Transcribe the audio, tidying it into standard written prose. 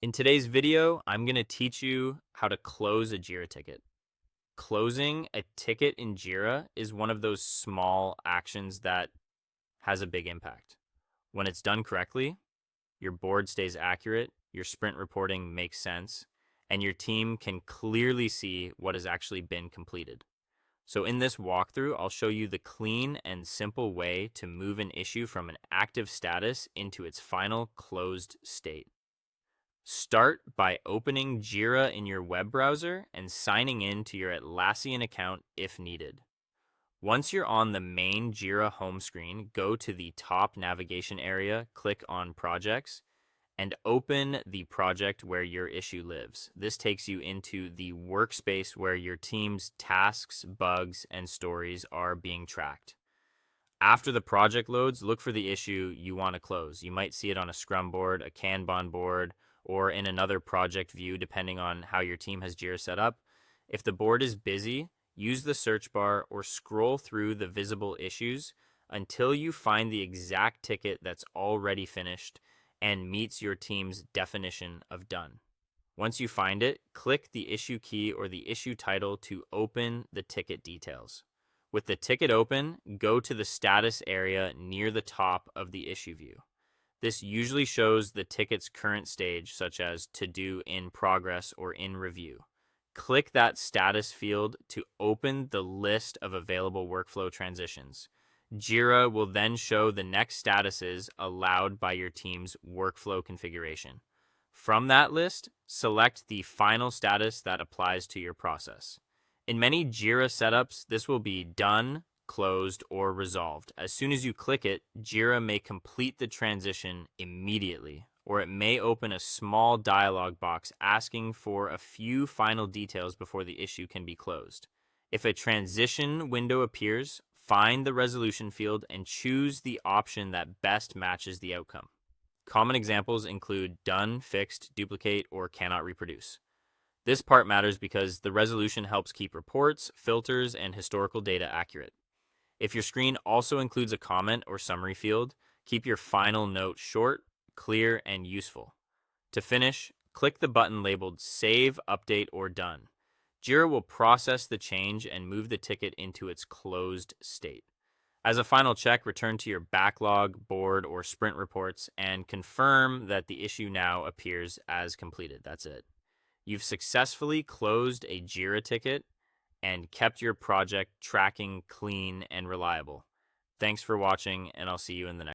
In today's video, I'm going to teach you how to close a Jira ticket. Closing a ticket in Jira is one of those small actions that has a big impact. When it's done correctly, your board stays accurate, your sprint reporting makes sense, and your team can clearly see what has actually been completed. So in this walkthrough, I'll show you the clean and simple way to move an issue from an active status into its final closed state. Start by opening Jira in your web browser and signing in to your Atlassian account if needed. Once you're on the main Jira home screen, go to the top navigation area, click on Projects, and open the project where your issue lives. This takes you into the workspace where your team's tasks, bugs, and stories are being tracked. After the project loads, look for the issue you want to close. You might see it on a Scrum board, a Kanban board, or in another project view, depending on how your team has Jira set up. If the board is busy, use the search bar or scroll through the visible issues until you find the exact ticket that's already finished and meets your team's definition of done. Once you find it, click the issue key or the issue title to open the ticket details. With the ticket open, go to the status area near the top of the issue view. This usually shows the ticket's current stage, such as to do, in progress, or in review. Click that status field to open the list of available workflow transitions. Jira will then show the next statuses allowed by your team's workflow configuration. From that list, select the final status that applies to your process. In many Jira setups, this will be done, closed, or resolved. As soon as you click it, Jira may complete the transition immediately, or it may open a small dialog box asking for a few final details before the issue can be closed. If a transition window appears, find the resolution field and choose the option that best matches the outcome. Common examples include done, fixed, duplicate, or cannot reproduce. This part matters because the resolution helps keep reports, filters, and historical data accurate. If your screen also includes a comment or summary field, keep your final note short, clear, and useful. To finish, click the button labeled Save, Update, or Done. Jira will process the change and move the ticket into its closed state. As a final check, return to your backlog, board, or sprint reports and confirm that the issue now appears as completed. That's it. You've successfully closed a Jira ticket and kept your project tracking clean and reliable. Thanks for watching, and I'll see you in the next